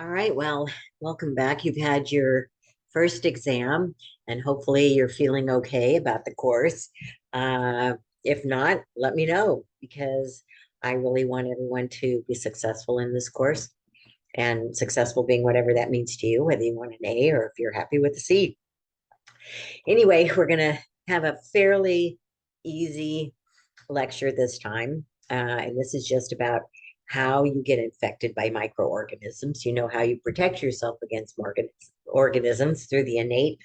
All right, well, welcome back. You've had your first exam, and hopefully you're feeling okay about the course. Uh, if not, let me know because I really want everyone to be successful in this course and successful being whatever that means to you, whether you want an A or if you're happy with a C. Anyway, we're going to have a fairly easy lecture this time. And this is just about how you get infected by microorganisms. You know how you protect yourself against organisms through the innate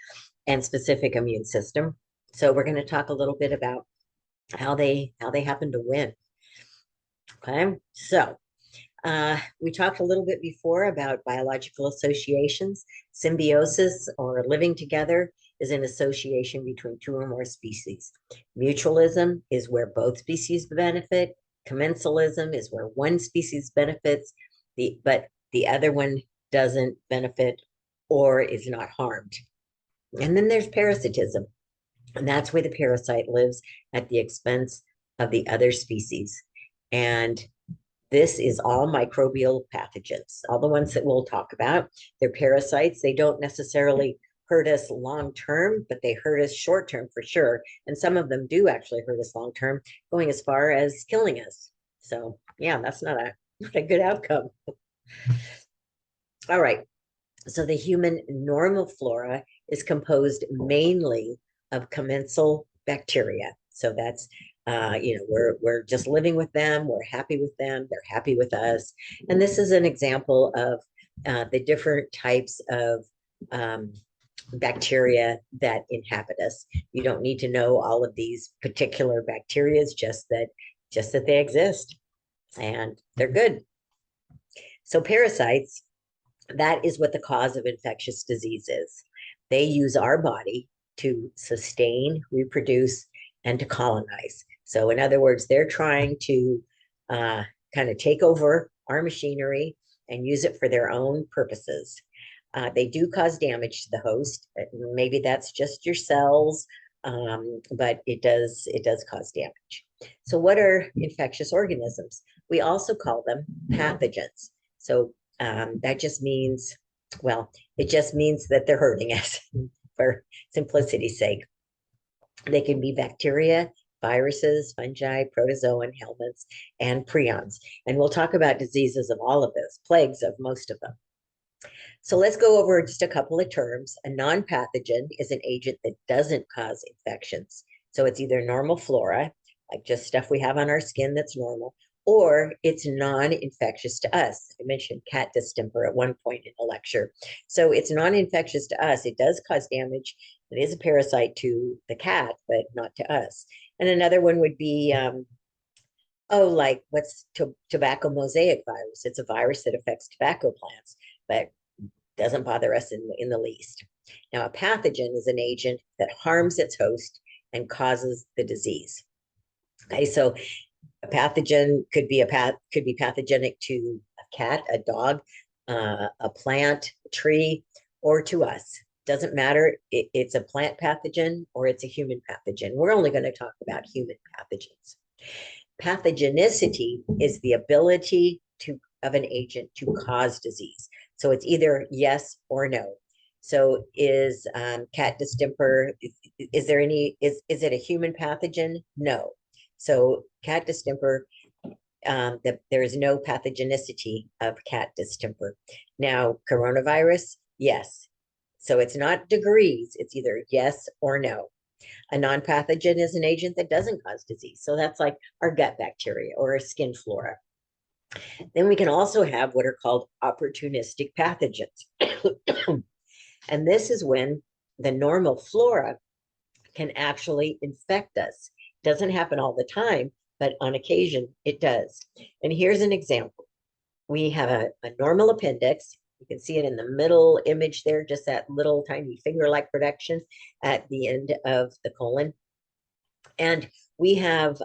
and specific immune system. So we're going to talk a little bit about how they happen to win. Okay, so we talked a little bit before about biological associations. Symbiosis or living together is an association between two or more species. Mutualism is where both species benefit. Commensalism is where one species benefits, but the other one doesn't benefit or is not harmed. And then there's parasitism, and that's where the parasite lives at the expense of the other species. And this is all microbial pathogens, all the ones that we'll talk about. They're parasites. They don't necessarily hurt us long term, but they hurt us short term for sure. And some of them do actually hurt us long term, going as far as killing us. So, yeah, that's not a good outcome. All right. So, the human normal flora is composed mainly of commensal bacteria. So that's we're just living with them. We're happy with them. They're happy with us. And this is an example of the different types of bacteria that inhabit us. You don't need to know all of these particular bacteria, just that they exist and they're good. So parasites, that is what the cause of infectious disease is. They use our body to sustain, reproduce, and to colonize. So, in other words, they're trying to kind of take over our machinery and use it for their own purposes. They do cause damage to the host. Maybe that's just your cells, but it does cause damage. So, what are infectious organisms? We also call them pathogens. So that just means, well, it just means that they're hurting us for simplicity's sake. They can be bacteria, viruses, fungi, protozoan, helminths, and prions. And we'll talk about diseases of all of those, plagues of most of them. So let's go over just a couple of terms. A non-pathogen is an agent that doesn't cause infections. So it's either normal flora, like just stuff we have on our skin that's normal, or it's non-infectious to us. I mentioned cat distemper at one point in a lecture. So it's non-infectious to us. It does cause damage. It is a parasite to the cat, but not to us. And another one would be, like what's tobacco mosaic virus? It's a virus that affects tobacco plants, but doesn't bother us in the least. Now, a pathogen is an agent that harms its host and causes the disease. Okay, so a pathogen could be pathogenic to a cat, a dog, a plant, a tree, or to us. Doesn't matter. It's a plant pathogen or it's a human pathogen. We're only going to talk about human pathogens. Pathogenicity is the ability of an agent to cause disease. So it's either yes or no. So is cat distemper, is it a human pathogen? No. So cat distemper, there is no pathogenicity of cat distemper. Now, coronavirus, yes. So it's not degrees, it's either yes or no. A non-pathogen is an agent that doesn't cause disease. So that's like our gut bacteria or our skin flora. Then we can also have what are called opportunistic pathogens. And this is when the normal flora can actually infect us. Doesn't happen all the time, but on occasion it does. And here's an example. We have a normal appendix. You can see it in the middle image there, just that little tiny finger-like production at the end of the colon. And we have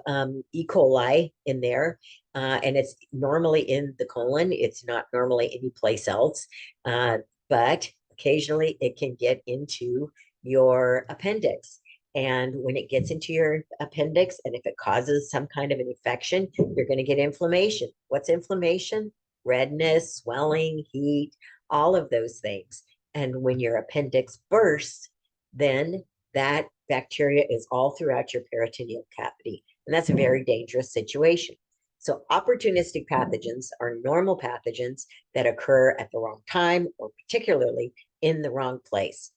E. coli in there, and it's normally in the colon. It's not normally anyplace else, but occasionally it can get into your appendix. And when it gets into your appendix, and if it causes some kind of an infection, you're going to get inflammation. What's inflammation? Redness, swelling, heat, all of those things. And when your appendix bursts, then that bacteria is all throughout your peritoneal cavity. And that's a very dangerous situation. So opportunistic pathogens are normal pathogens that occur at the wrong time or particularly in the wrong place.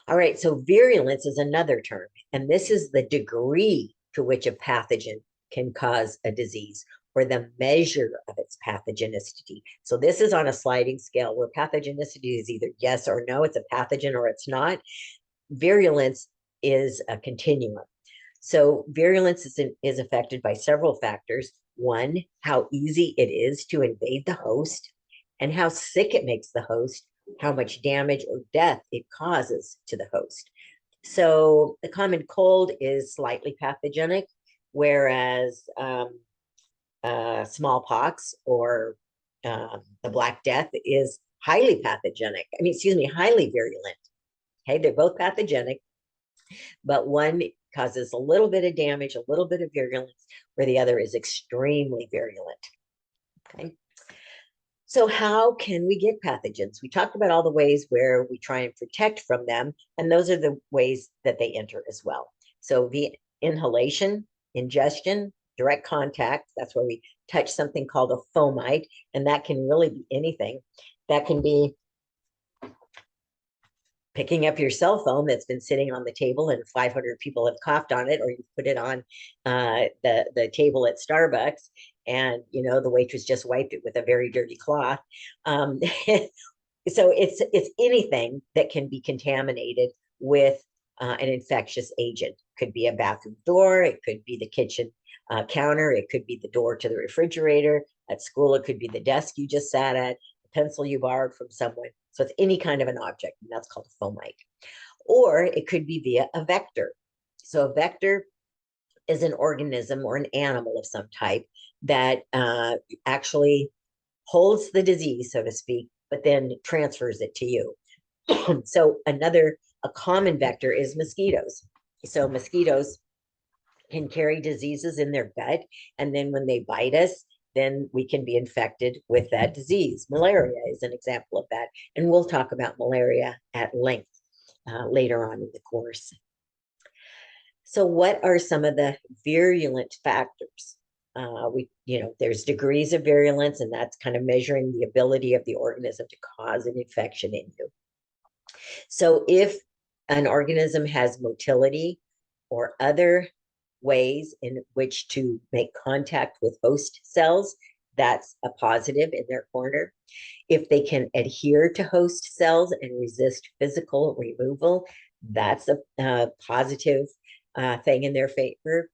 All right, so virulence is another term, and this is the degree to which a pathogen can cause a disease or the measure of its pathogenicity. So this is on a sliding scale where pathogenicity is either yes or no, it's a pathogen or it's not. Virulence is a continuum. So virulence is affected by several factors. One, how easy it is to invade the host and how sick it makes the host, how much damage or death it causes to the host. So the common cold is slightly pathogenic, whereas smallpox or the Black Death is highly pathogenic. I mean, excuse me, highly virulent. Okay, they're both pathogenic, but one causes a little bit of damage, a little bit of virulence, where the other is extremely virulent. Okay. So how can we get pathogens? We talked about all the ways where we try and protect from them, and those are the ways that they enter as well. So the inhalation, ingestion, direct contact, that's where we touch something called a fomite, and that can really be anything. That can be picking up your cell phone that's been sitting on the table and 500 people have coughed on it, or you put it on the table at Starbucks, and the waitress just wiped it with a very dirty cloth. So it's anything that can be contaminated with an infectious agent. Could be a bathroom door, it could be the kitchen counter, it could be the door to the refrigerator. At school, it could be the desk you just sat at, the pencil you borrowed from someone. So it's any kind of an object, and that's called a fomite. Or it could be via a vector. So a vector is an organism or an animal of some type that actually holds the disease, so to speak, but then transfers it to you. So a common vector is mosquitoes. So mosquitoes can carry diseases in their gut, and then when they bite us, then we can be infected with that disease. Malaria is an example of that, and we'll talk about malaria at length later on in the course. So what are some of the virulent factors? There's degrees of virulence, and that's kind of measuring the ability of the organism to cause an infection in you. So if an organism has motility or other ways in which to make contact with host cells, that's a positive in their corner. If they can adhere to host cells and resist physical removal, that's a positive thing in their favor.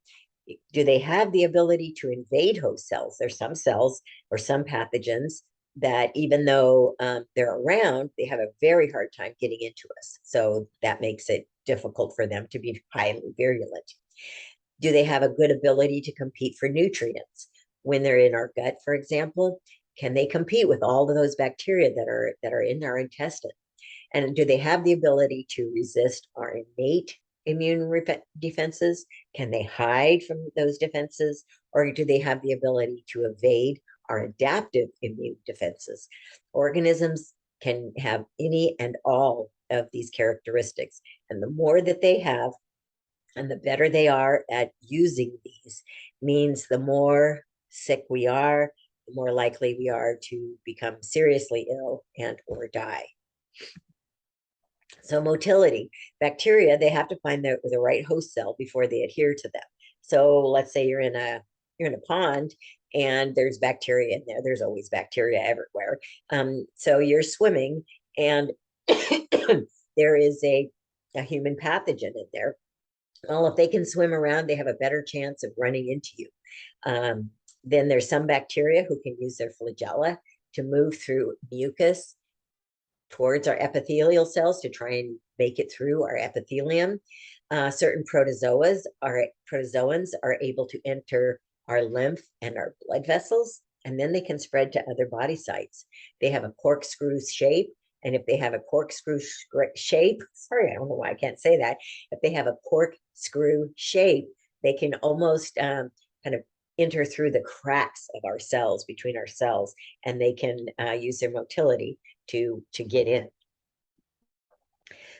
Do they have the ability to invade host cells? There's some cells or some pathogens that even though they're around, they have a very hard time getting into us. So that makes it difficult for them to be highly virulent. Do they have a good ability to compete for nutrients? When they're in our gut, for example, can they compete with all of those bacteria that are in our intestine? And do they have the ability to resist our innate immune defenses? Can they hide from those defenses? Or do they have the ability to evade our adaptive immune defenses? Organisms can have any and all of these characteristics. And the more that they have, and the better they are at using these, means the more sick we are, the more likely we are to become seriously ill and or die. So motility, bacteria, they have to find the right host cell before they adhere to them. So let's say you're in a pond and there's bacteria in there. There's always bacteria everywhere. So you're swimming and there is a human pathogen in there. Well, if they can swim around, they have a better chance of running into you. Then there's some bacteria who can use their flagella to move through mucus towards our epithelial cells to try and make it through our epithelium. Certain protozoans are able to enter our lymph and our blood vessels, and then they can spread to other body sites. They have a corkscrew shape, and if they have a corkscrew shape, sorry, I don't know why I can't say that. If they have a corkscrew shape, they can almost kind of enter through the cracks of our cells, between our cells, and they can use their motility to get in.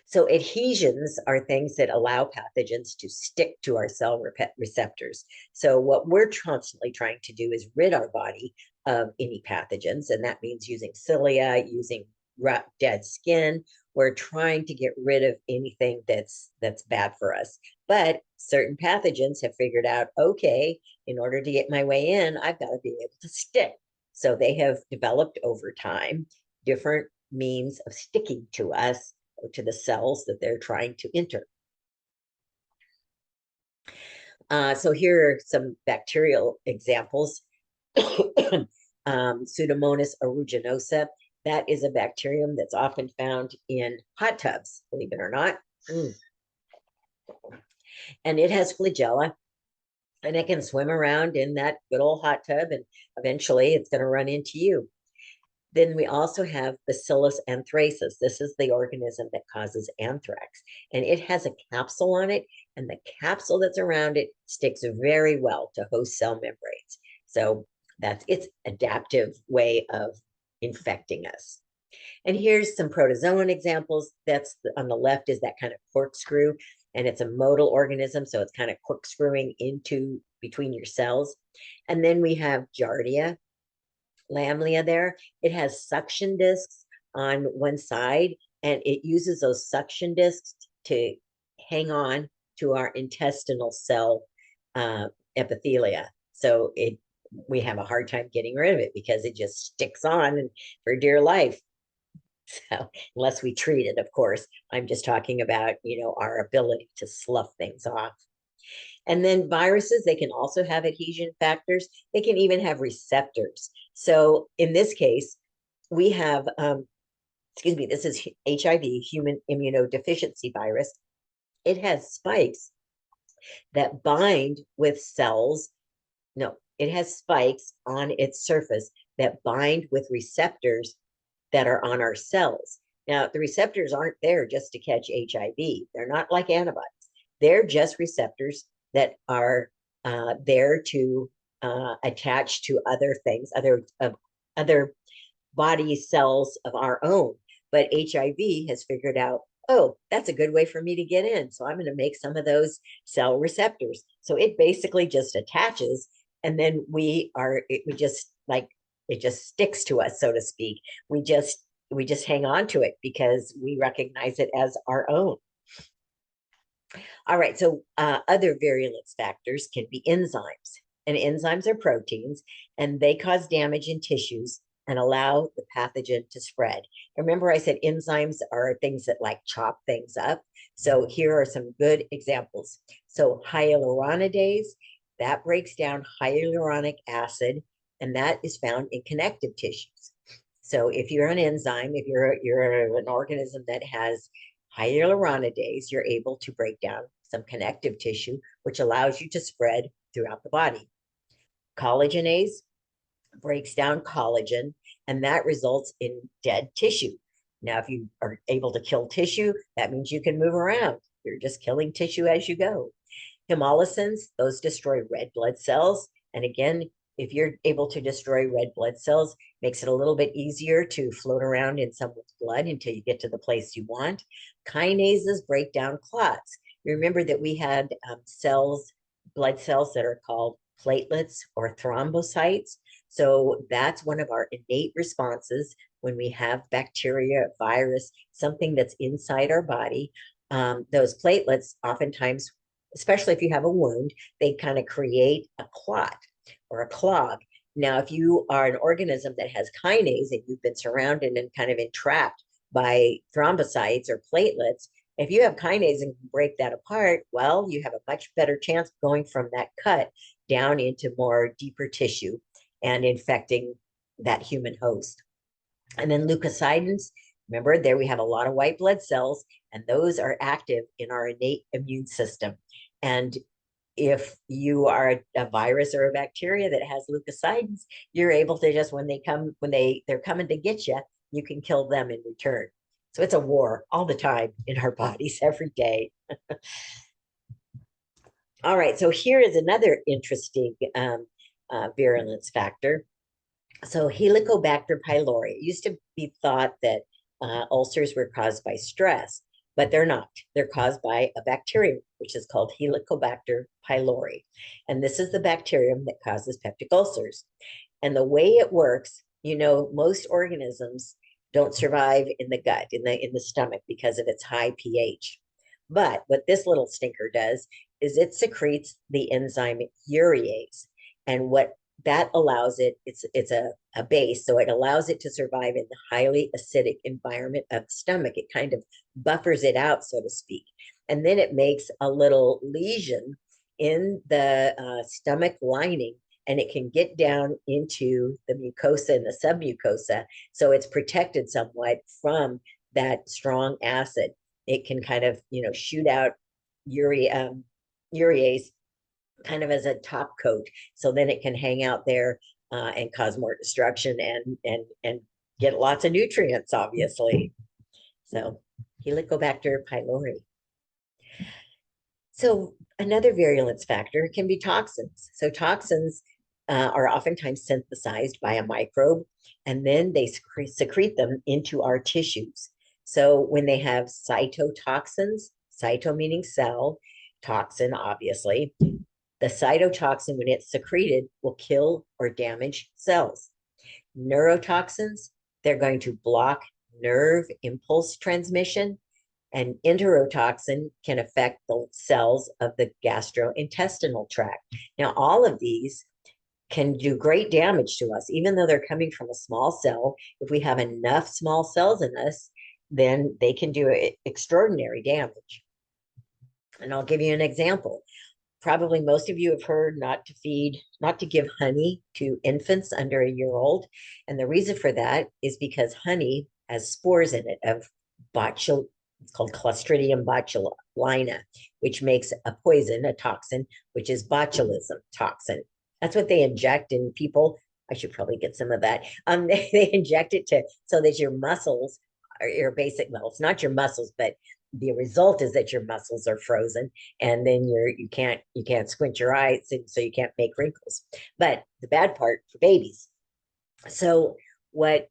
So adhesions are things that allow pathogens to stick to our cell receptors. So what we're constantly trying to do is rid our body of any pathogens, and that means using cilia, using dead skin. We're trying to get rid of anything that's bad for us. But certain pathogens have figured out, okay, in order to get my way in, I've got to be able to stick. So they have developed over time different means of sticking to us, or to the cells that they're trying to enter. So here are some bacterial examples. Pseudomonas aeruginosa, that is a bacterium that's often found in hot tubs, believe it or not. And it has flagella, and it can swim around in that good old hot tub, and eventually it's going to run into you. Then we also have Bacillus anthracis. This is the organism that causes anthrax, and it has a capsule on it, and the capsule that's around it sticks very well to host cell membranes. So that's its adaptive way of infecting us. And here's some protozoan examples. That's on the left is that kind of corkscrew, and it's a motile organism, so it's kind of corkscrewing into between your cells. And then we have Giardia lamella there. It has suction discs on one side, and it uses those suction discs to hang on to our intestinal cell epithelia. So we have a hard time getting rid of it because it just sticks on and for dear life. So unless we treat it, of course, I'm just talking about, our ability to slough things off. And then viruses, they can also have adhesion factors. They can even have receptors. So in this case, we have, this is HIV, human immunodeficiency virus. It has spikes that bind with cells. No, it has spikes on its surface that bind with receptors that are on our cells. Now, the receptors aren't there just to catch HIV. They're not like antibodies. They're just receptors that are there to attach to other things, other body cells of our own. But HIV has figured out, oh, that's a good way for me to get in. So I'm going to make some of those cell receptors. So it basically just attaches, and then it just sticks to us, so to speak. We just hang on to it because we recognize it as our own. All right, so other virulence factors can be enzymes, and enzymes are proteins, and they cause damage in tissues and allow the pathogen to spread. Remember, I said enzymes are things that chop things up. So here are some good examples. So hyaluronidase, that breaks down hyaluronic acid, and that is found in connective tissues. So if you're an enzyme, if you're an organism that has hyaluronidase, you're able to break down some connective tissue, which allows you to spread throughout the body. Collagenase breaks down collagen, and that results in dead tissue. Now, if you are able to kill tissue, that means you can move around. You're just killing tissue as you go. Hemolysins, those destroy red blood cells. And again, if you're able to destroy red blood cells, makes it a little bit easier to float around in someone's blood until you get to the place you want. Kinases break down clots. Remember that we had blood cells that are called platelets or thrombocytes. So that's one of our innate responses when we have bacteria, virus, something that's inside our body. Those platelets oftentimes, especially if you have a wound, they kind of create a clot or a clog. Now, if you are an organism that has kinase and you've been surrounded and kind of entrapped by thrombocytes or platelets, if you have kinase and break that apart, well, you have a much better chance of going from that cut down into more deeper tissue and infecting that human host. And then leukocytins, remember there we have a lot of white blood cells, and those are active in our innate immune system. And if you are a virus or a bacteria that has leukocytins, you're able to just, when they're coming to get you, you can kill them in return. So it's a war all the time in our bodies every day. All right, so here is another interesting virulence factor. So Helicobacter pylori, it used to be thought that ulcers were caused by stress, but they're not. They're caused by a bacterium, which is called Helicobacter pylori. And this is the bacterium that causes peptic ulcers. And the way it works, most organisms don't survive in the gut, in the stomach, because of its high pH. But what this little stinker does is it secretes the enzyme urease. And what that allows it's a base, so it allows it to survive in the highly acidic environment of the stomach. It kind of buffers it out, so to speak. And then it makes a little lesion in the stomach lining, and it can get down into the mucosa and the submucosa. So it's protected somewhat from that strong acid. It can kind of, shoot out urease kind of as a top coat. So then it can hang out there and cause more destruction and get lots of nutrients, obviously. So Helicobacter pylori. So another virulence factor can be toxins. So toxins are oftentimes synthesized by a microbe, and then they secrete them into our tissues. So when they have cytotoxins, cyto meaning cell, toxin, obviously, the cytotoxin, when it's secreted, will kill or damage cells. Neurotoxins, they're going to block nerve impulse transmission, and enterotoxin can affect the cells of the gastrointestinal tract. Now, all of these can do great damage to us, even though they're coming from a small cell. If we have enough small cells in us, then they can do extraordinary damage. And I'll give you an example. Probably most of you have heard not to give honey to infants under a year old. And the reason for that is because honey has spores in it of it's called Clostridium botulinum, which makes a poison, a toxin, which is botulism toxin. That's what they inject in people. I should probably get some of that. They inject it so that your muscles are your basic, well, it's not your muscles, but the result is that your muscles are frozen, and then you can't squint your eyes, and so you can't make wrinkles. But the bad part for babies. So what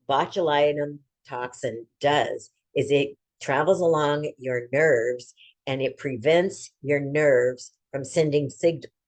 botulinum toxin does is it travels along your nerves, and it prevents your nerves from sending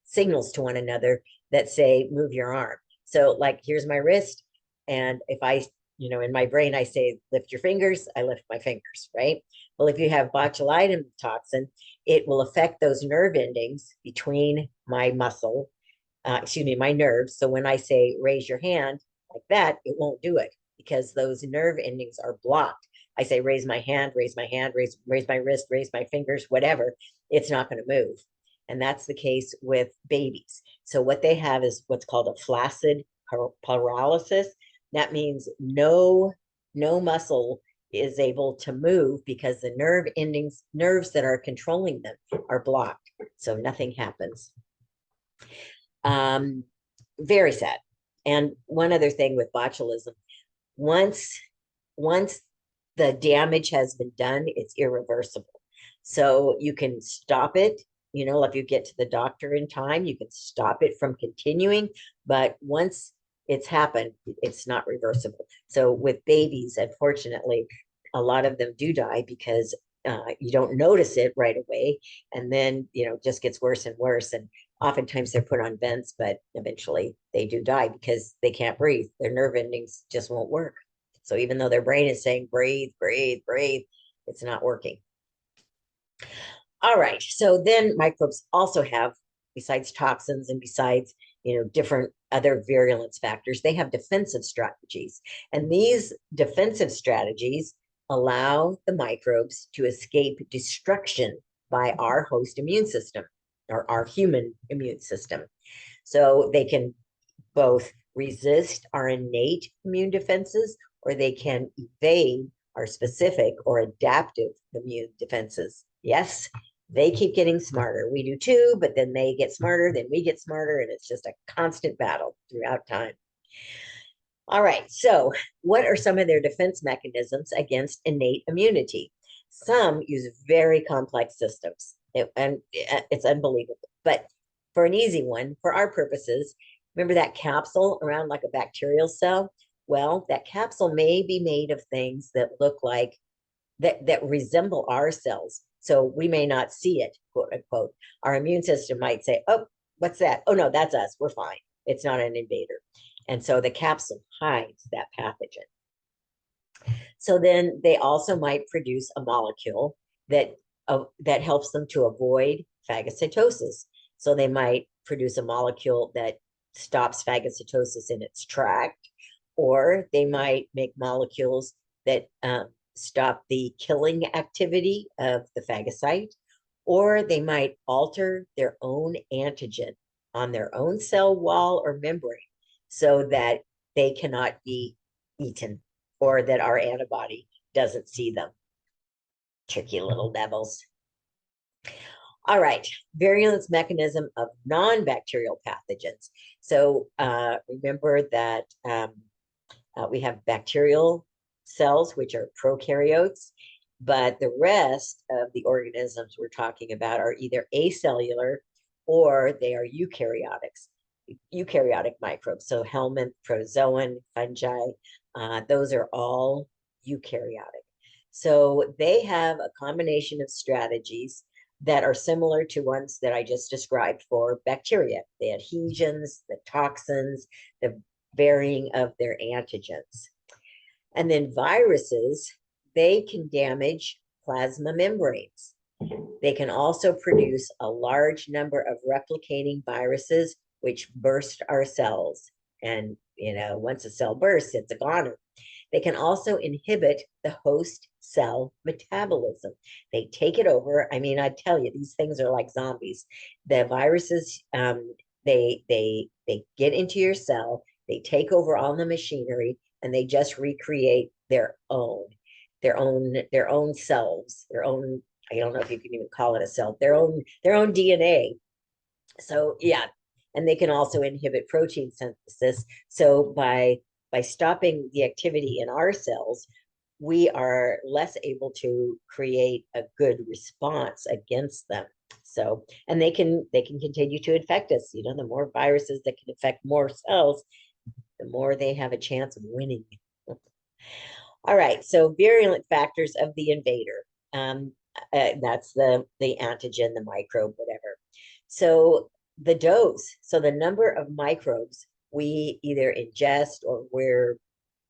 signals to one another that say, move your arm. So like, here's my wrist. And if I, in my brain, I say, lift your fingers, I lift my fingers, right? Well, if you have botulinum toxin, it will affect those nerve endings between my my nerves. So when I say, raise your hand like that, it won't do it because those nerve endings are blocked. I say, raise my hand, raise my my wrist, raise my fingers, whatever, it's not going to move. And that's the case with babies. So what they have is what's called a flaccid paralysis. That means no muscle is able to move because the nerves that are controlling them are blocked. So nothing happens. Very sad. And one other thing with botulism, once the damage has been done, it's irreversible. So you can stop it, if you get to the doctor in time, you can stop it from continuing. But once it's happened, it's not reversible. So with babies, unfortunately, a lot of them do die because you don't notice it right away. And then, it just gets worse and worse. And oftentimes they're put on vents, but eventually they do die because they can't breathe. Their nerve endings just won't work. So even though their brain is saying, breathe, breathe, breathe, it's not working. All right. So then microbes also have, besides toxins and besides, different other virulence factors, they have defensive strategies. And these defensive strategies allow the microbes to escape destruction by our host immune system or our human immune system. So they can both resist our innate immune defenses, or they can evade our specific or adaptive immune defenses. Yes, they keep getting smarter. We do too, but then they get smarter, then we get smarter, and it's just a constant battle throughout time. All right, so what are some of their defense mechanisms against innate immunity? Some use very complex systems, and it's unbelievable. But for an easy one, for our purposes, Remember that capsule around like a bacterial cell? Well, that capsule may be made of things that look like that resemble our cells. So we may not see it, quote unquote. Our immune system might say, oh, what's that? Oh, no, that's us. We're fine. It's not an invader. And so the capsule hides that pathogen. So then they also might produce a molecule that helps them to avoid phagocytosis. So they might produce a molecule that stops phagocytosis in its tract, or they might make molecules that stop the killing activity of the phagocyte, or they might alter their own antigen on their own cell wall or membrane so that they cannot be eaten or that our antibody doesn't see them. Tricky little devils. All right, virulence mechanism of non-bacterial pathogens. So remember that we have bacterial cells, which are prokaryotes, but the rest of the organisms we're talking about are either acellular or they are eukaryotic microbes. So helminth, protozoan, fungi, those are all eukaryotic. So they have a combination of strategies that are similar to ones that I just described for bacteria, the adhesions, the toxins, the varying of their antigens. And then viruses, they can damage plasma membranes. They can also produce a large number of replicating viruses, which burst our cells. And, once a cell bursts, it's a goner. They can also inhibit the host cell metabolism. They take it over. I mean, I tell you, these things are like zombies. The viruses, they get into your cell, they take over all the machinery, and they just recreate their own cells, their own, I don't know if you can even call it a cell, their own DNA. So yeah, and they can also inhibit protein synthesis. So by stopping the activity in our cells, we are less able to create a good response against them. So, and they can continue to infect us. The more viruses that can infect more cells, the more they have a chance of winning. All right, so virulent factors of the invader. That's the antigen, the microbe, whatever. So the dose, so the number of microbes we either ingest or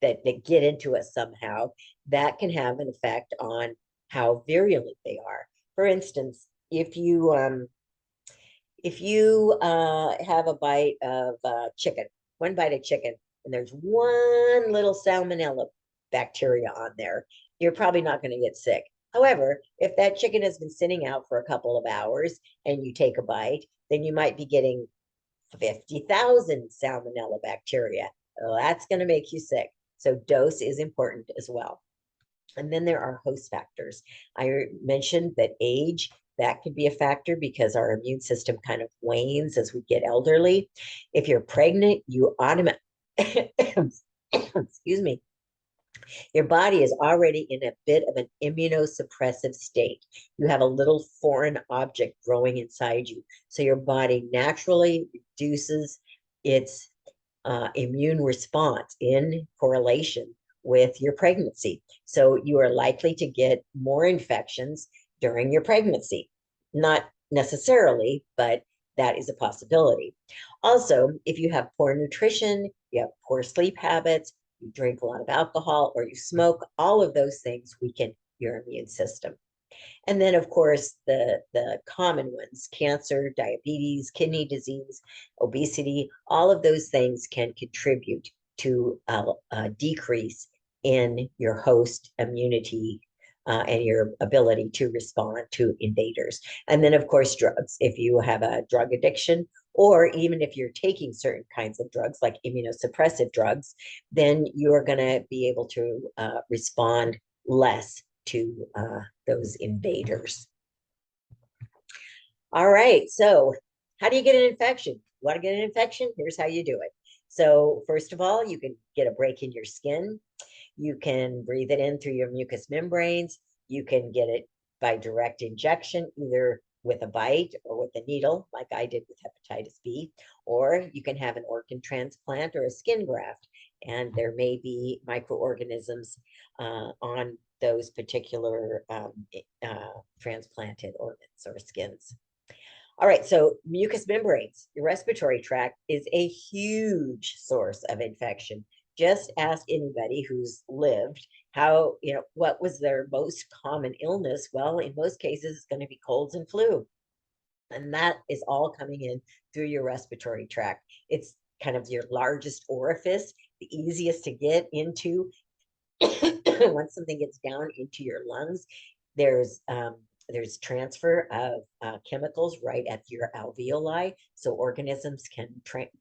that get into us somehow, that can have an effect on how virulent they are. For instance, if you have a bite of chicken, one bite of chicken, and there's one little salmonella bacteria on there, you're probably not going to get sick. However, if that chicken has been sitting out for a couple of hours and you take a bite, then you might be getting 50,000 salmonella bacteria. Well, that's going to make you sick. So dose is important as well. And then there are host factors. I mentioned that age, that could be a factor because our immune system kind of wanes as we get elderly. If you're pregnant, you automatically, excuse me, your body is already in a bit of an immunosuppressive state. You have a little foreign object growing inside you. So your body naturally reduces its immune response in correlation with your pregnancy. So you are likely to get more infections during your pregnancy. Not necessarily, but that is a possibility. Also, if you have poor nutrition, you have poor sleep habits, you drink a lot of alcohol, or you smoke, all of those things weaken your immune system. And then, of course, the common ones, cancer, diabetes, kidney disease, obesity, all of those things can contribute to a decrease in your host immunity and your ability to respond to invaders. And then, of course, drugs. If you have a drug addiction, or even if you're taking certain kinds of drugs like immunosuppressive drugs, then you're going to be able to respond less to those invaders. All right, so how do you get an infection? You want to get an infection? Here's how you do it. So first of all, you can get a break in your skin. You can breathe it in through your mucous membranes. You can get it by direct injection, either with a bite or with a needle, like I did with hepatitis B, or you can have an organ transplant or a skin graft, and there may be microorganisms on those particular transplanted organs or skins. All right, so mucous membranes, your respiratory tract is a huge source of infection. Just ask anybody who's lived how, what was their most common illness? Well, in most cases, it's going to be colds and flu. And that is all coming in through your respiratory tract. It's kind of your largest orifice, the easiest to get into. Once something gets down into your lungs, there's transfer of chemicals right at your alveoli, so organisms can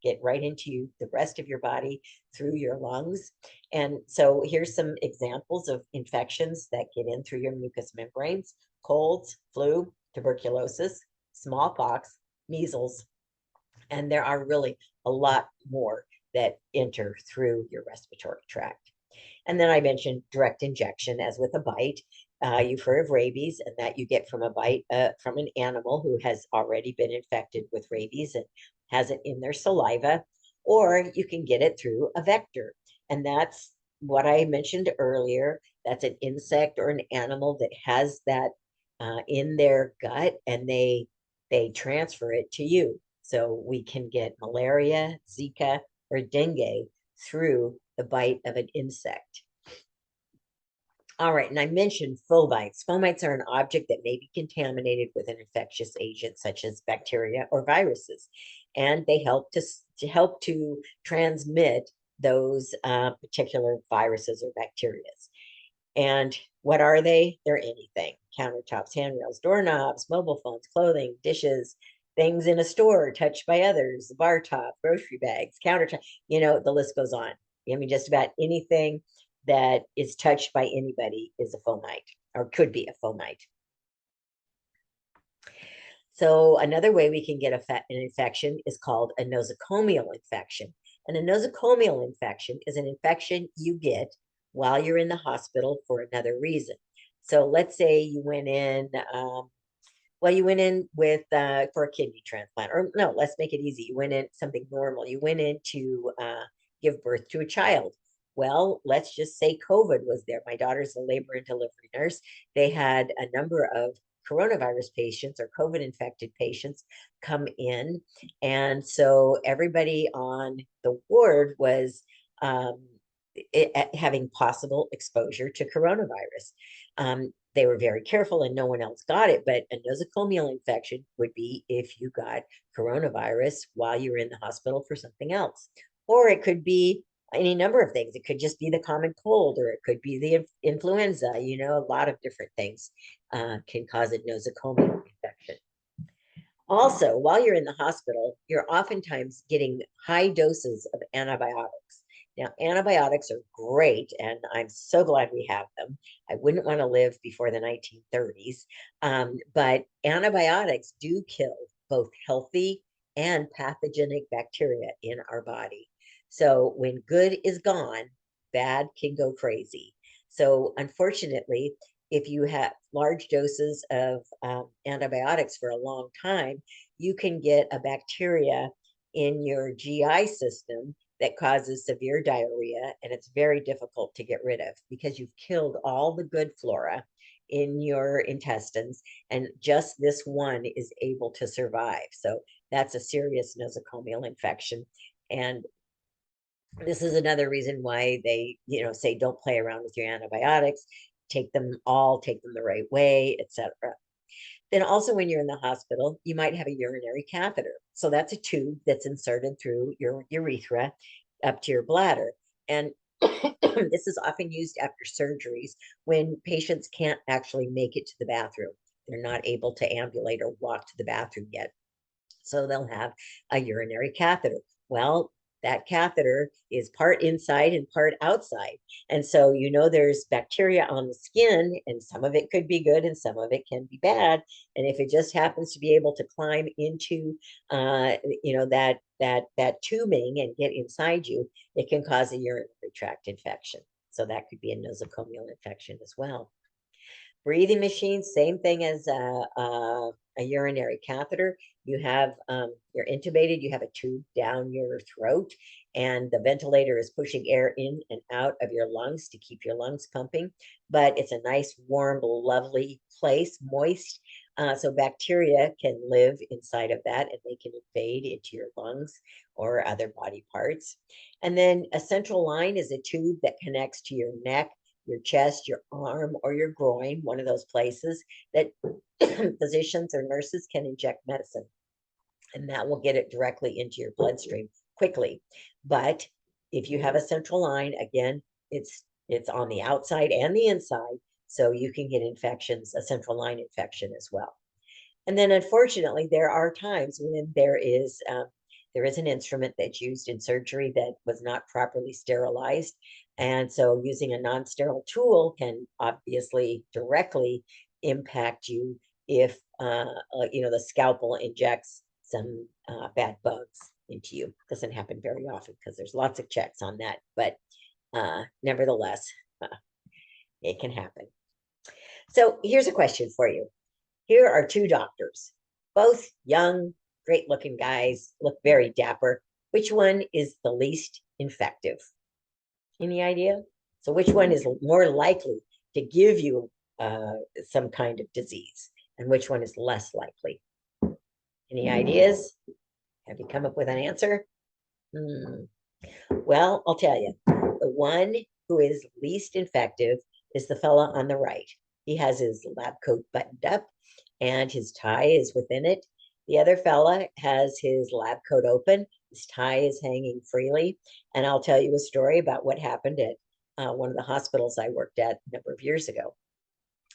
get right into the rest of your body through your lungs. And so here's some examples of infections that get in through your mucous membranes: colds, flu, tuberculosis, smallpox, measles, and there are really a lot more that enter through your respiratory tract. And then I mentioned direct injection, as with a bite. You've heard of rabies, and that you get from a bite from an animal who has already been infected with rabies and has it in their saliva, or you can get it through a vector. And that's what I mentioned earlier. That's an insect or an animal that has that in their gut, and they transfer it to you. So we can get malaria, Zika, or dengue through the bite of an insect. All right, and I mentioned fomites. Fomites are an object that may be contaminated with an infectious agent such as bacteria or viruses, and they help to transmit those particular viruses or bacteria. And what are they? They're anything: countertops, handrails, doorknobs, mobile phones, clothing, dishes, things in a store touched by others, the bar top, grocery bags, countertop, the list goes on. I mean, just about anything that is touched by anybody is a fomite, or could be a fomite. So another way we can get an infection is called a nosocomial infection. And a nosocomial infection is an infection you get while you're in the hospital for another reason. So let's say you went in, you went in with for a kidney transplant, or no, let's make it easy. You went in something normal. You went in to give birth to a child. Well, let's just say COVID was there. My daughter's a labor and delivery nurse. They had a number of coronavirus patients or COVID infected patients come in. And so everybody on the ward was having possible exposure to coronavirus. They were very careful and no one else got it, but a nosocomial infection would be if you got coronavirus while you were in the hospital for something else. Or it could be any number of things. It could just be the common cold, or it could be the influenza. A lot of different things can cause a nosocomial infection. Also, while you're in the hospital, you're oftentimes getting high doses of antibiotics. Now, antibiotics are great, and I'm so glad we have them. I wouldn't want to live before the 1930s, but antibiotics do kill both healthy and pathogenic bacteria in our body. So when good is gone, bad can go crazy. So unfortunately, if you have large doses of antibiotics for a long time, you can get a bacteria in your GI system that causes severe diarrhea, and it's very difficult to get rid of because you've killed all the good flora in your intestines, and just this one is able to survive. So that's a serious nosocomial infection. And this is another reason why they, say don't play around with your antibiotics, take them the right way, etc. Then also when you're in the hospital, you might have a urinary catheter. So that's a tube that's inserted through your urethra up to your bladder. And this is often used after surgeries when patients can't actually make it to the bathroom. They're not able to ambulate or walk to the bathroom yet. So they'll have a urinary catheter. Well, that catheter is part inside and part outside. And so, there's bacteria on the skin, and some of it could be good and some of it can be bad. And if it just happens to be able to climb into, that tubing and get inside you, it can cause a urinary tract infection. So that could be a nosocomial infection as well. Breathing machines, same thing as a urinary catheter, you have you're intubated, you have a tube down your throat, and the ventilator is pushing air in and out of your lungs to keep your lungs pumping. But it's a nice, warm, lovely place, moist. So bacteria can live inside of that and they can invade into your lungs or other body parts. And then a central line is a tube that connects to your neck, your chest, your arm, or your groin, one of those places that physicians or nurses can inject medicine. And that will get it directly into your bloodstream quickly. But if you have a central line, again, it's on the outside and the inside, so you can get infections, a central line infection as well. And then unfortunately, there are times when there is an instrument that's used in surgery that was not properly sterilized. And so using a non-sterile tool can obviously directly impact you if the scalpel injects some bad bugs into you. Doesn't happen very often because there's lots of checks on that, but nevertheless, it can happen. So here's a question for you. Here are two doctors, both young, great looking guys, look very dapper. Which one is the least infective? Any idea? So which one is more likely to give you some kind of disease, and which one is less likely? Any ideas? Have you come up with an answer? Well, I'll tell you. The one who is least infective is the fella on the right. He has his lab coat buttoned up and his tie is within it. The other fella has his lab coat open. His tie is hanging freely. And I'll tell you a story about what happened at one of the hospitals I worked at a number of years ago.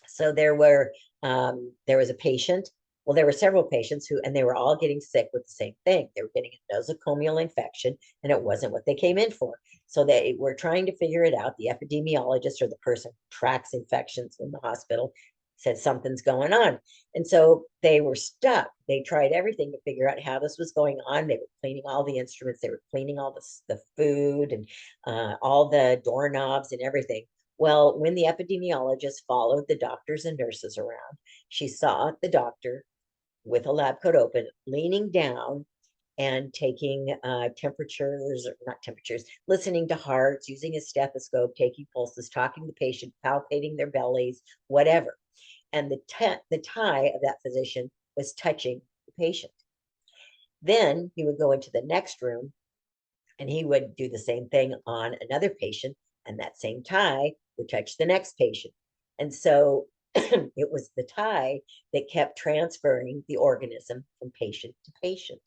So there was a patient. Well, there were several patients and they were all getting sick with the same thing. They were getting a nosocomial infection, and it wasn't what they came in for. So they were trying to figure it out. The epidemiologist, or the person who tracks infections in the hospital, said something's going on. And so they were stuck. They tried everything to figure out how this was going on. They were cleaning all the instruments. They were cleaning all the food and all the doorknobs and everything. Well, when the epidemiologist followed the doctors and nurses around, she saw the doctor with a lab coat open, leaning down and taking temperatures, or not temperatures, listening to hearts, using a stethoscope, taking pulses, talking to the patient, palpating their bellies, whatever. And the tie of that physician was touching the patient. Then he would go into the next room and he would do the same thing on another patient, and that same tie would touch the next patient. And so it was the tie that kept transferring the organism from patient to patient.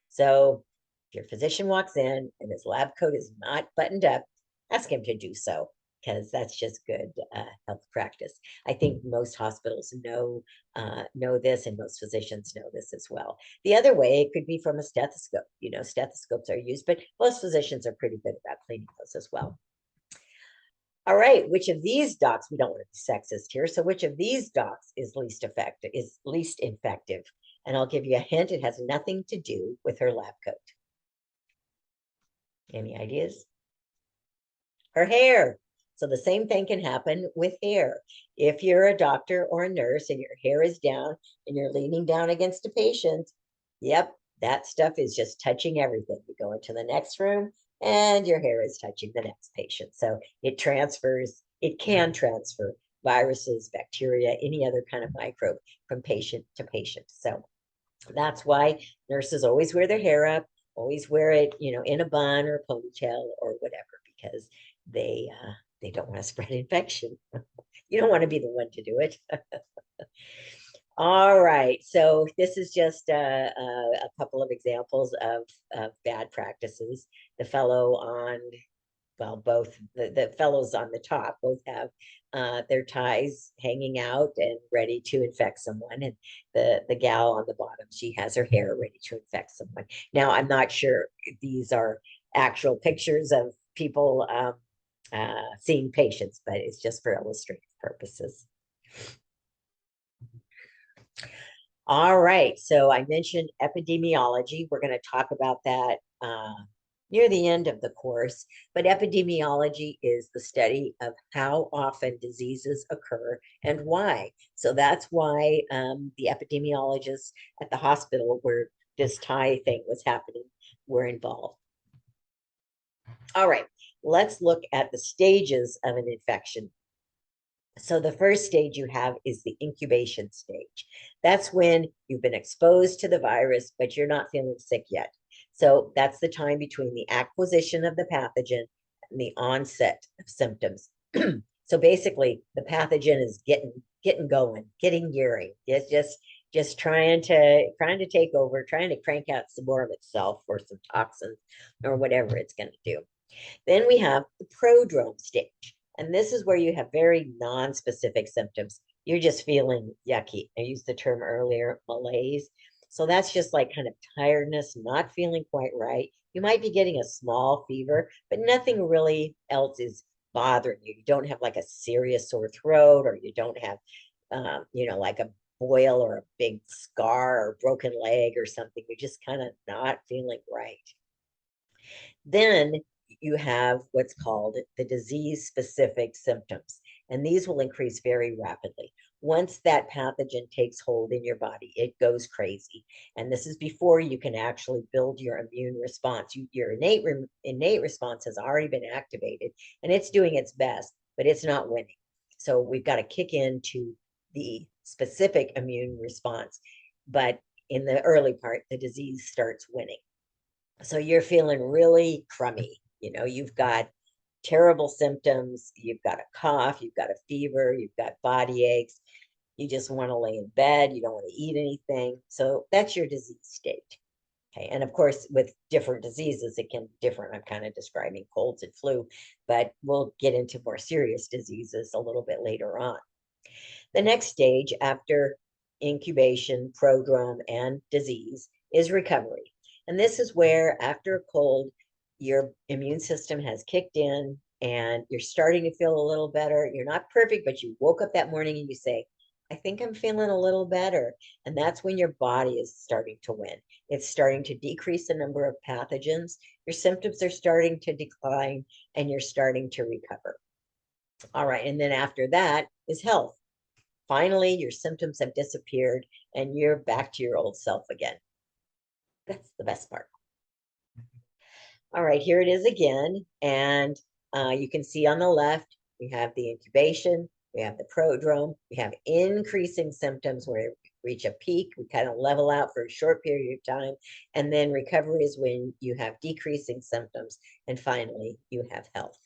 So if your physician walks in and his lab coat is not buttoned up, ask him to do so, because that's just good health practice. I think most hospitals know this, and most physicians know this as well. The other way, it could be from a stethoscope. Stethoscopes are used, but most physicians are pretty good about cleaning those as well. All right, which of these docs, we don't want to be sexist here, so which of these docs is least infective? And I'll give you a hint, it has nothing to do with her lab coat. Any ideas? Her hair. So the same thing can happen with hair. If you're a doctor or a nurse and your hair is down and you're leaning down against a patient, yep, that stuff is just touching everything. You go into the next room and your hair is touching the next patient. So it can transfer viruses, bacteria, any other kind of microbe from patient to patient. So that's why nurses always wear their hair up, always wear it, in a bun or a ponytail or whatever, because they don't want to spread infection. You don't want to be the one to do it. All right, so this is just a couple of examples of bad practices. The fellow on, well, both the fellows on the top both have their ties hanging out and ready to infect someone, and the gal on the bottom, she has her hair ready to infect someone. Now, I'm not sure if these are actual pictures of people seeing patients, but it's just for illustrative purposes. All right, so I mentioned epidemiology. We're going to talk about that near the end of the course, but epidemiology is the study of how often diseases occur and why. So that's why the epidemiologists at the hospital where this tie thing was happening were involved. All right, let's look at the stages of an infection. So the first stage you have is the incubation stage. That's when you've been exposed to the virus, but you're not feeling sick yet. So that's the time between the acquisition of the pathogen and the onset of symptoms. So basically, the pathogen is getting going, getting gearing. It's just trying to take over, trying to crank out some more of itself or some toxins or whatever it's going to do. Then we have the prodrome stage. And this is where you have very non-specific symptoms. You're just feeling yucky. I used the term earlier, malaise. So that's just like kind of tiredness, not feeling quite right. You might be getting a small fever, but nothing really else is bothering you. You don't have like a serious sore throat, or you don't have, like a boil or a big scar or broken leg or something. You're just kind of not feeling right. Then you have what's called the disease-specific symptoms, and these will increase very rapidly. Once that pathogen takes hold in your body, it goes crazy. And this is before you can actually build your immune response. Your innate response has already been activated, and it's doing its best, but it's not winning. So we've got to kick into the specific immune response. But in the early part, the disease starts winning. So you're feeling really crummy. You've got terrible symptoms. You've got a cough, you've got a fever, you've got body aches. You just want to lay in bed. You don't want to eat anything. So that's your disease state. Okay. And of course, with different diseases, it can be different. I'm kind of describing colds and flu, but we'll get into more serious diseases a little bit later on. The next stage after incubation, prodrome, and disease is recovery. And this is where, after a cold, your immune system has kicked in and you're starting to feel a little better. You're not perfect, but you woke up that morning and you say, I think I'm feeling a little better. And that's when your body is starting to win. It's starting to decrease the number of pathogens. Your symptoms are starting to decline and you're starting to recover. All right. And then after that is health. Finally, your symptoms have disappeared and you're back to your old self again. That's the best part. All right, here it is again. And you can see on the left, we have the incubation, we have the prodrome, we have increasing symptoms where we reach a peak, we kind of level out for a short period of time. And then recovery is when you have decreasing symptoms. And finally, you have health.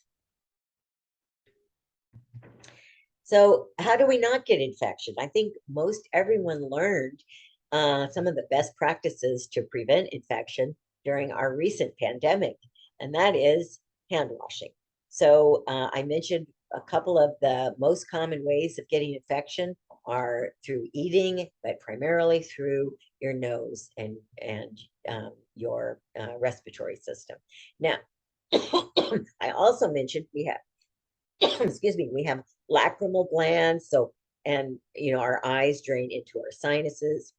So how do we not get infection? I think most everyone learned some of the best practices to prevent infection during our recent pandemic, and that is hand washing. So I mentioned a couple of the most common ways of getting infection are through eating, but primarily through your nose and your respiratory system. Now, I also mentioned we have excuse me, we have lacrimal glands. So, and our eyes drain into our sinuses.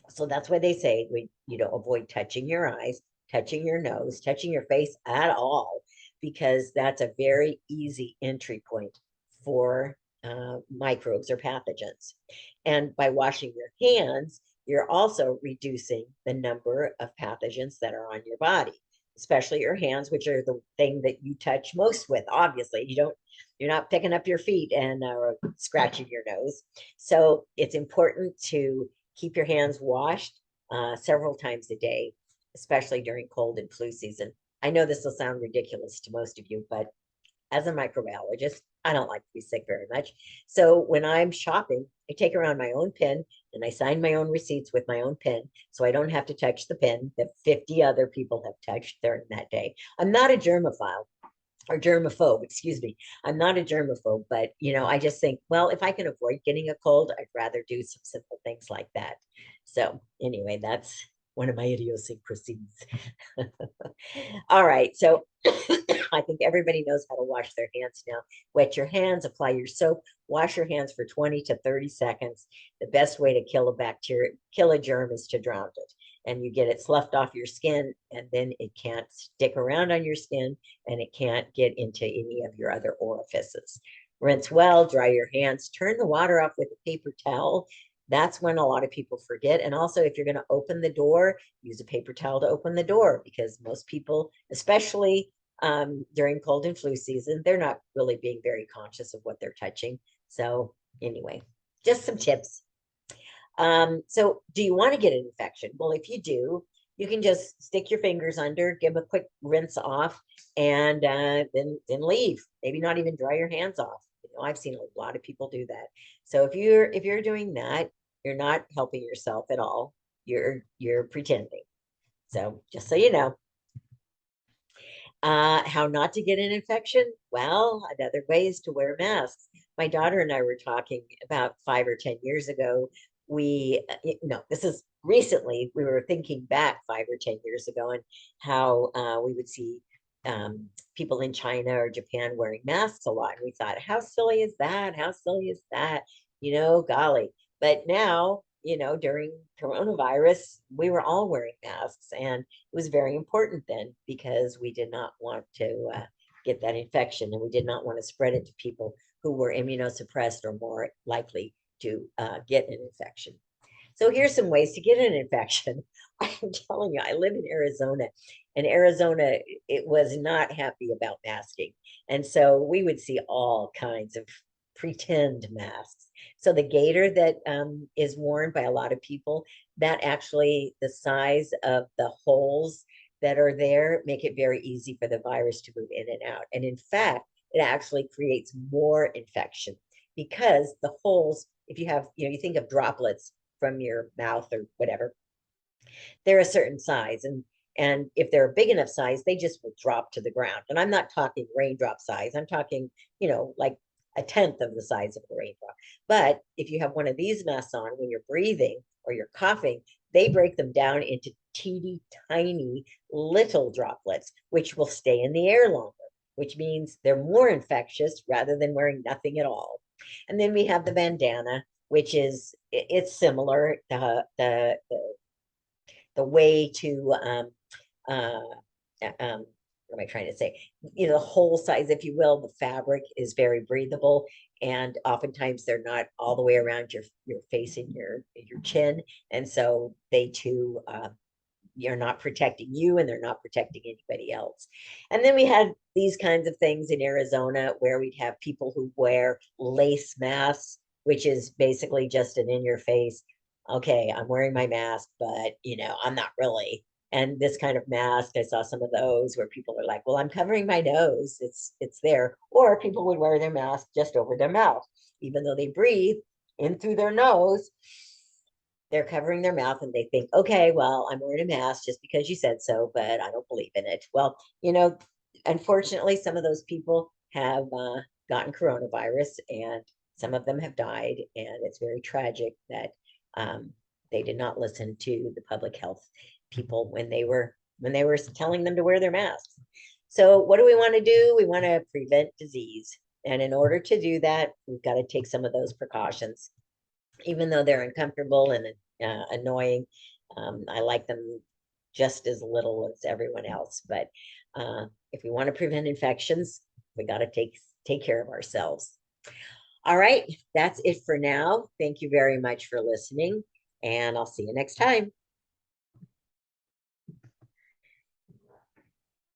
So that's why they say we, avoid touching your eyes, touching your nose, touching your face at all, because that's a very easy entry point for microbes or pathogens. And by washing your hands, you're also reducing the number of pathogens that are on your body, especially your hands, which are the thing that you touch most with. Obviously, you're not picking up your feet and scratching your nose. So it's important to keep your hands washed several times a day, especially during cold and flu season. I know this will sound ridiculous to most of you, but as a microbiologist, I don't like to be sick very much. So when I'm shopping, I take around my own pen and I sign my own receipts with my own pen, so I don't have to touch the pen that 50 other people have touched during that day. I'm not a germophile or germaphobe, excuse me. I'm not a germaphobe, but I just think, well, if I can avoid getting a cold, I'd rather do some simple things like that. So anyway, that's one of my idiosyncrasies. All right, so I think everybody knows how to wash their hands now. Wet your hands, apply your soap, wash your hands for 20 to 30 seconds. The best way to kill a bacteria, kill a germ, is to drown it. and you get it sloughed off your skin, and then it can't stick around on your skin and it can't get into any of your other orifices. Rinse well, dry your hands, turn the water off with a paper towel. That's when a lot of people forget. And also, if you're going to open the door, use a paper towel to open the door, because most people, especially during cold and flu season, they're not really being very conscious of what they're touching. So anyway, just some tips. So do you want to get an infection? Well, if you do, you can just stick your fingers under, give a quick rinse off, and then leave. Maybe not even dry your hands off. You know, I've seen a lot of people do that. So if you're doing that, you're not helping yourself at all. You're pretending. So just so you know. How not to get an infection? Well, another way is to wear masks. My daughter and I were talking about 5 or 10 years ago. No, this is recently, we were thinking back 5 or 10 years ago and how we would see people in China or Japan wearing masks a lot. And we thought, how silly is that? How silly is that? Golly. But now, during coronavirus, we were all wearing masks, and it was very important then because we did not want to get that infection, and we did not want to spread it to people who were immunosuppressed or more likely to get an infection. So here's some ways to get an infection. I'm telling you, I live in Arizona, and Arizona, it was not happy about masking. And so we would see all kinds of pretend masks. So the gaiter that is worn by a lot of people, that actually, the size of the holes that are there make it very easy for the virus to move in and out. And in fact, it actually creates more infection because the holes, if you have, you think of droplets from your mouth or whatever, they're a certain size. And if they're a big enough size, they just will drop to the ground. And I'm not talking raindrop size. I'm talking, like a tenth of the size of a raindrop. But if you have one of these masks on, when you're breathing or you're coughing, they break them down into teeny tiny little droplets, which will stay in the air longer, which means they're more infectious rather than wearing nothing at all. And then we have the bandana, which is, it's similar. The way to what am I trying to say? The whole size, if you will, the fabric is very breathable, and oftentimes they're not all the way around your face and your chin, and so they too you're not protecting you, and they're not protecting anybody else. And then we had these kinds of things in Arizona where we'd have people who wear lace masks, which is basically just an in your face, okay, I'm wearing my mask, but I'm not really. And this kind of mask, I saw some of those where people are like, well, I'm covering my nose, it's there. Or people would wear their mask just over their mouth, even though they breathe in through their nose, they're covering their mouth, and they think, okay, well, I'm wearing a mask just because you said so, but I don't believe in it. Well, unfortunately, some of those people have gotten coronavirus, and some of them have died, and it's very tragic that they did not listen to the public health people when they were telling them to wear their masks. So what do we want to do? We want to prevent disease. And in order to do that, we've got to take some of those precautions. Even though they're uncomfortable and annoying, I like them just as little as everyone else. But if we want to prevent infections, we got to take care of ourselves. All right, that's it for now. Thank you very much for listening, and I'll see you next time.